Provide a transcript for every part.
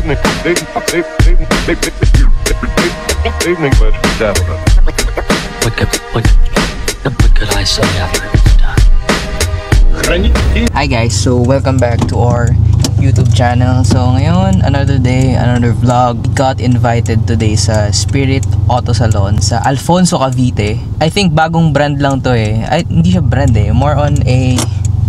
What could I say after it's done? Hi guys, so welcome back to our YouTube channel. So ngayon, another day, another vlog. Got invited today sa Spirit Auto Salon sa Alfonso, Cavite. I think bagong brand lang to eh. Ay, hindi siya brand eh. More on a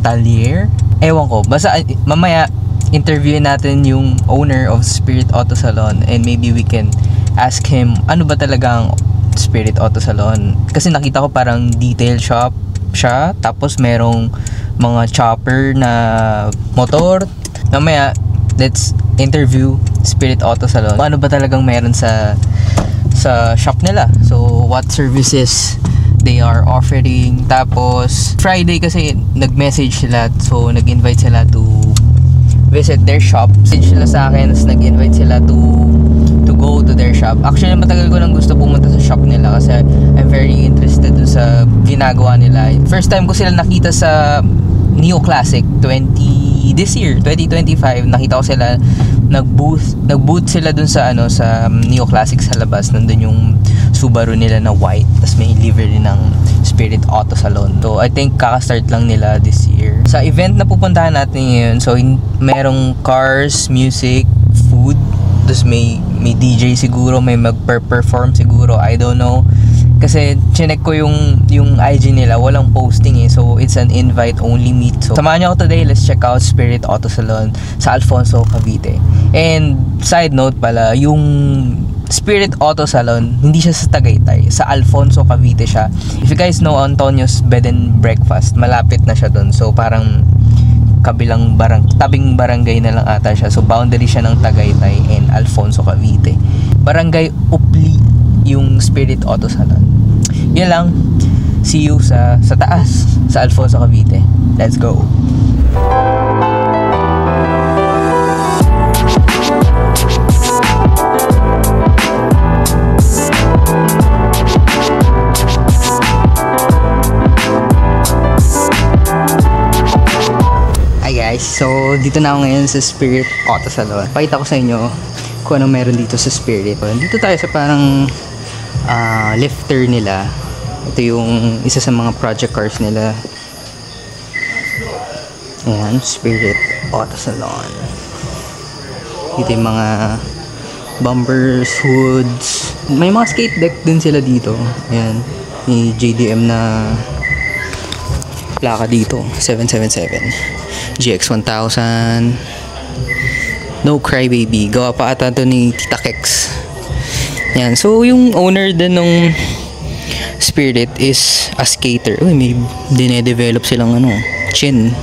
talier. Ewan ko. Basta mamaya interviewin natin yung owner of Spirit Auto Salon and maybe we can ask him ano ba talagang Spirit Auto Salon. Kasi nakita ko parang detail shop siya. Tapos merong mga chopper na motor. Mamaya, let's interview Spirit Auto Salon. Ano ba talagang meron sa shop nila? So, what services they are offering. Tapos, Friday kasi nag-message sila. So, nag-invite sila to visit their shop. Message sila sa akin. Tapos nag-invite sila to go to their shop. Actually, matagal ko nang gusto pumunta sa shop nila kasi I'm very interested dun sa ginagawa nila. First time ko sila nakita sa Neo Classic this year 2025. Nakita ko sila nag-booth sila dun sa sa Neo Classic sa labas. Nandun yung Subaru nila na white, tapos may livery ng Spirit Auto Salon. So I think kaka-start lang nila this year. Sa event na pupuntahan natin ngayon, so merong cars, music, food, tapos may DJ siguro, may mag-perform siguro, I don't know. Kasi chinek ko yung IG nila, walang posting eh. So it's an invite only meet. So samahan niyo ako today, let's check out Spirit Auto Salon sa Alfonso, Cavite. And side note pala, yung Spirit Auto Salon, hindi siya sa Tagaytay, sa Alfonso, Cavite siya. If you guys know Antonio's Bed and Breakfast, malapit na siya doon. So parang tabing barangay na lang ata siya. So boundary siya ng Tagaytay and Alfonso, Cavite. Barangay Upli yung Spirit Auto Salon. Yan lang. See you sa taas, sa Alfonso, Cavite. Let's go. Hi guys, so dito na ako ngayon sa Spirit Auto Salon. Pakita ko sa inyo kung ano meron dito sa Spirit. Dito tayo sa parang lifter nila. Ito yung isa sa mga project cars nila. Ayan, Spirit Auto Salon. Dito yung mga bumpers, hoods. May mga skate deck din sila dito. Ayan, may JDM na plaka dito, 777 GX1000. No Crybaby, gawa pa ata ito ni Tita Kex. Yan, so yung owner din ng Spirit is a skater. Uy, may dine-develop silang chin.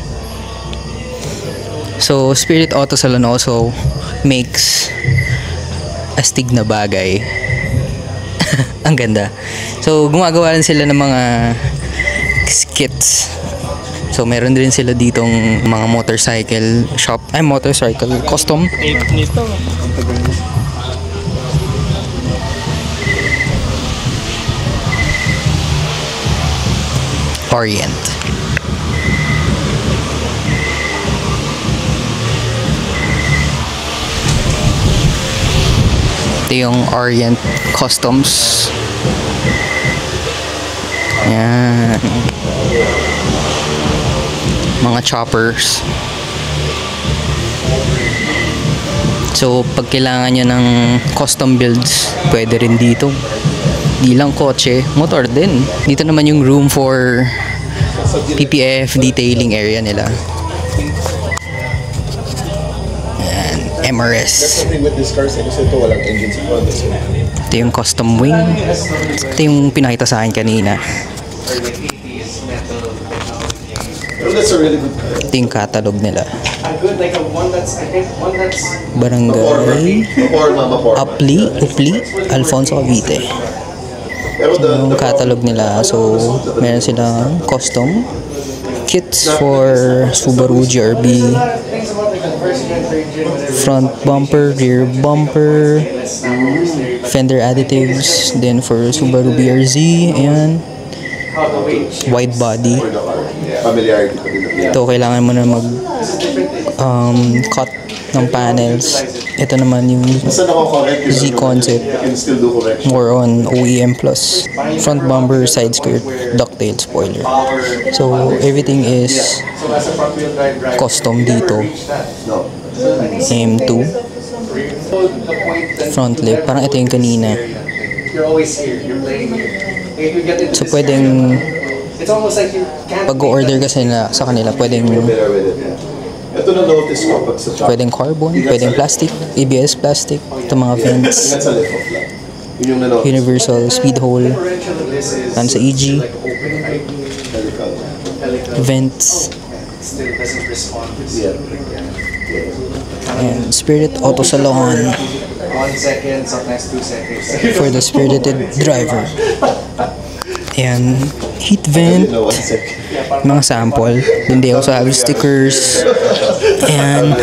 So Spirit Auto Salon also makes astig na bagay. Ang ganda. So gumagawa rin sila ng mga skits. So meron din sila ditong mga motorcycle shop, motorcycle custom. Nito. Orient. Ito yung Orient Customs. Yan. Mga choppers. So pag kailangan nyo ng custom builds, pwede rin dito. Di lang kotse, motor din. Dito naman yung room for PPF detailing area nila. Ayan, MRS. Ito yung custom wing. Ito yung pinakita sa akin kanina. Ito yung catalog nila. Barangay Upli, Alfonso, Cavite. Yung catalog nila. So meron silang custom kits for Subaru GRB, front bumper, rear bumper, fender additives, then for Subaru BRZ, ayan, wide body. Ito kailangan mo na mag cut ng panels. Ito naman yung Z Concept, more on OEM plus. Front bumper, side skirt, ducktail spoiler. So everything is custom dito. M2 front lip, parang ito yung kanina. So pwedeng pag-order kasi na sa kanila, pwedeng carbon, pwedeng plastic, ABS plastic, ito mga vents, universal speed hole, sa EG, vents, and Spirit Auto Salon for the spirited driver. Ayan, heat vent, mga sample. Hindi ako sa stickers. Ayan,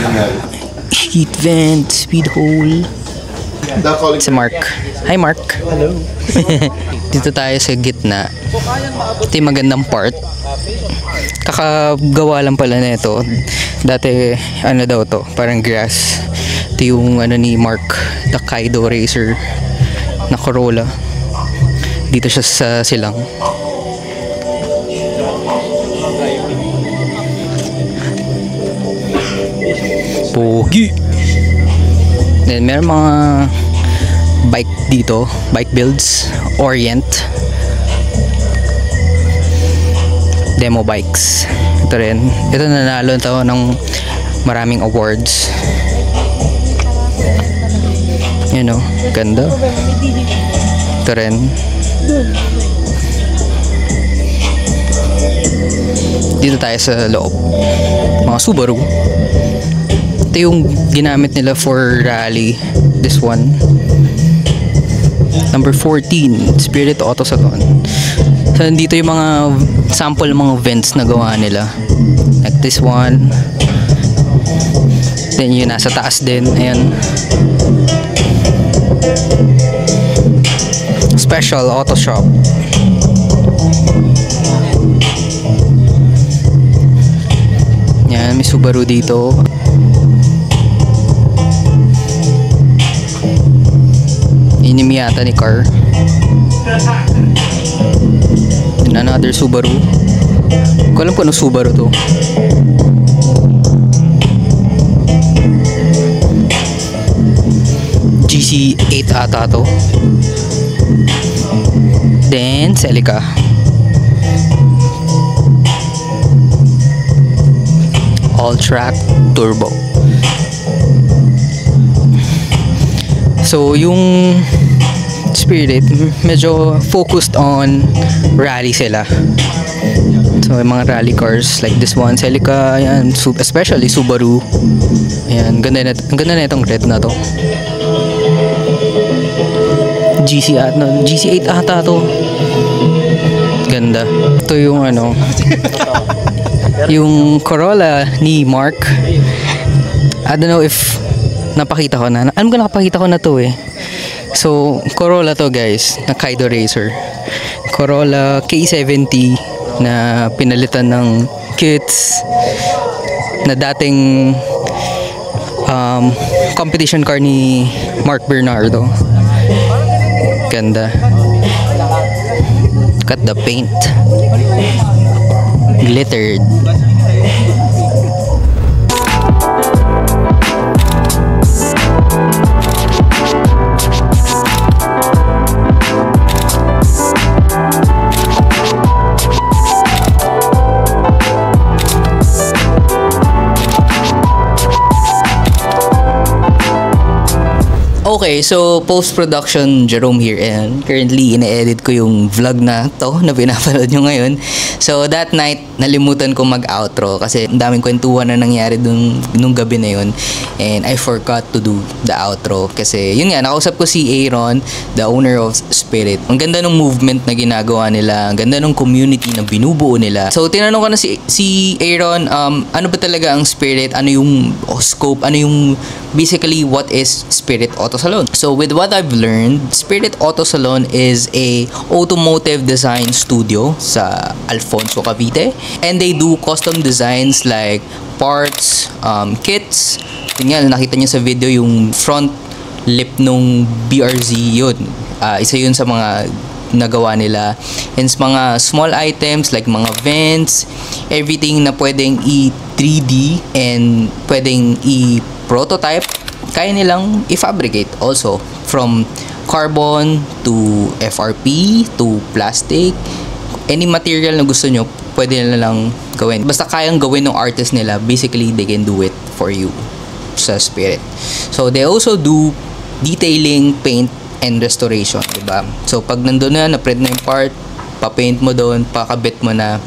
heat vent, speed hole. Si Mark. Hi Mark. Hello. Dito tayo sa gitna. Ito yung magandang part. Kakagawa lang pala na ito. Dati, ano daw to, parang grass. Ito yung ano ni Mark, the Kaido Racer na Corolla. Dito siya sa silang. Pogi! Then meron mga bike dito, bike builds, Orient, demo bikes. Ito rin, ito nanalo ito ng maraming awards. You know, ganda. Ito rin. Dito tayo sa loob, mga Subaru. Ito yung ginamit nila for rally. This one, number 14, Spirit Auto Salon. So nandito yung mga sample mga vents na gawa nila, like this one. Then yung nasa taas din, ayan, Special Auto Shop. Yan, may Subaru dito. Inim yata ni car. And another Subaru. Ko alam ko anong Subaru to. GC8 ata to. Then Celica. All track turbo. So yung Spirit medyo focused on rally sila. So yung mga rally cars like this one, Celica, ayan, especially Subaru. Ayan, ang ganda na itong red na to. GC8 ata to. Ganda. Ito yung ano, yung Corolla ni Mark. I don't know if napakita ko na. Alam ko nakapakita ko na to eh. So, Corolla to guys, na Kaido Racer. Corolla K70 na pinalitan ng kits na dating competition car ni Mark Bernardo. Ganda. Look at the paint. Glittered. Okay, so post-production, Jerome here, and currently ine-edit ko yung vlog na to na pinapanood nyo ngayon. So that night, nalimutan ko mag-outro kasi ang daming kwentuhan na nangyari nung gabi na yun, and I forgot to do the outro kasi yun nga, nakausap ko si Aaron, the owner of Spirit. Ang ganda ng movement na ginagawa nila, ang ganda ng community na binubuo nila. So tinanong ko na si Aaron, ano ba talaga ang Spirit, ano yung scope, ano yung basically what is Spirit Auto Salon. So with what I've learned, Spirit Auto Salon is a automotive design studio sa Alfonso, Cavite, and they do custom designs like parts, kits, Yun nga, nakita niyo sa video yung front lip nung BRZ, yun. Isa yun sa mga nagawa nila. And mga small items like mga vents, everything na pwedeng i-3D and pwedeng i-prototype, kaya nilang i-fabricate also. From carbon to FRP to plastic, any material na gusto nyo, pwede nila lang gawin. Basta kayang gawin ng artist nila, basically they can do it for you sa Spirit. So they also do detailing, paint, and restoration, diba? So pag nandun na print na yung part, pa-paint mo doon, pakabit mo na,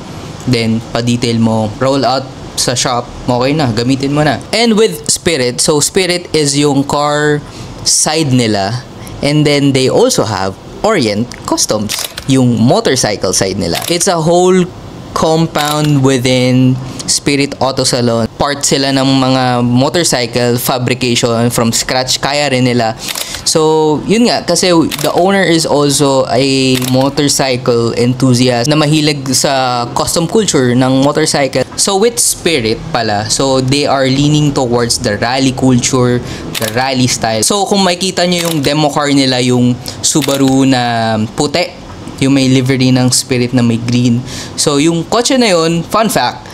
then pa-detail mo, roll out sa shop, okay na, gamitin mo na. And with Spirit, so Spirit is yung car side nila, and then they also have Orient Customs, yung motorcycle side nila. It's a whole compound within Spirit Auto Salon. Part sila ng mga motorcycle fabrication from scratch, kaya rin nila. So, yun nga, kasi the owner is also a motorcycle enthusiast na mahilig sa custom culture ng motorcycle. So, with Spirit pala, so they are leaning towards the rally culture, the rally style. So, kung makita nyo yung demo car nila, yung Subaru na puti, yung may livery ng Spirit na may green. So, yung kotse na yun, fun fact,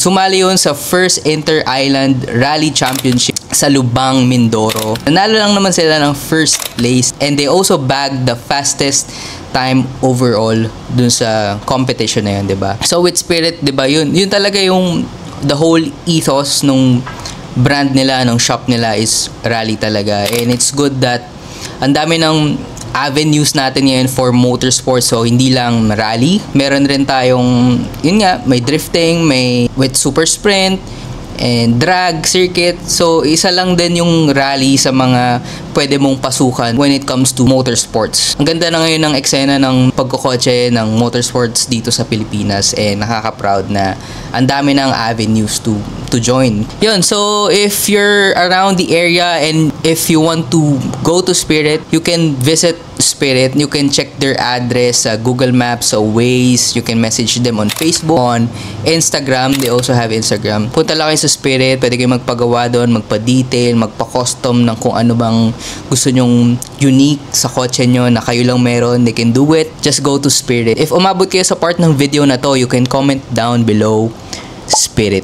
sumali yun sa first Inter-Island Rally Championship sa Lubang, Mindoro. Nanalo lang naman sila ng first place, and they also bagged the fastest time overall dun sa competition na yun, diba? So with Spirit, diba, yun talaga yung the whole ethos nung brand nila, ng shop nila is rally talaga. And it's good that ang dami ng avenues natin ngayon for motorsports. So hindi lang rally, meron rin tayong, yun nga, may drifting, may with super sprint and drag circuit. So isa lang din yung rally sa mga pwede mong pasukan when it comes to motorsports. Ang ganda na ngayon ng eksena ng pagkokotse ng motorsports dito sa Pilipinas, and nakaka-proud na ang dami ng avenues to join. Yun, so if you're around the area and if you want to go to Spirit, you can visit Spirit. You can check their address sa Google Maps, sa Waze. You can message them on Facebook, on Instagram. They also have Instagram. Punta lang kayo sa Spirit. Pwede kayo magpagawa doon, magpa-detail, magpa-custom ng kung ano bang gusto nyong unique sa kotse nyo na kayo lang meron. They can do it. Just go to Spirit. If umabot kayo sa part ng video na to, you can comment down below Spirit,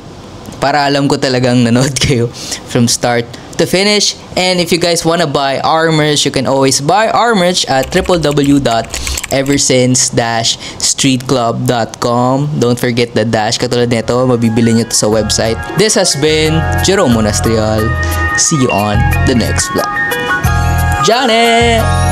para alam ko talagang nanood kayo from start to finish. And if you guys want to buy our merch, you can always buy our merch at www.eversince-streetclub.com. Don't forget the dash. Katulad nito, mabibili nyo to sa website. This has been Jerome Monastrial. See you on the next vlog. Johnny!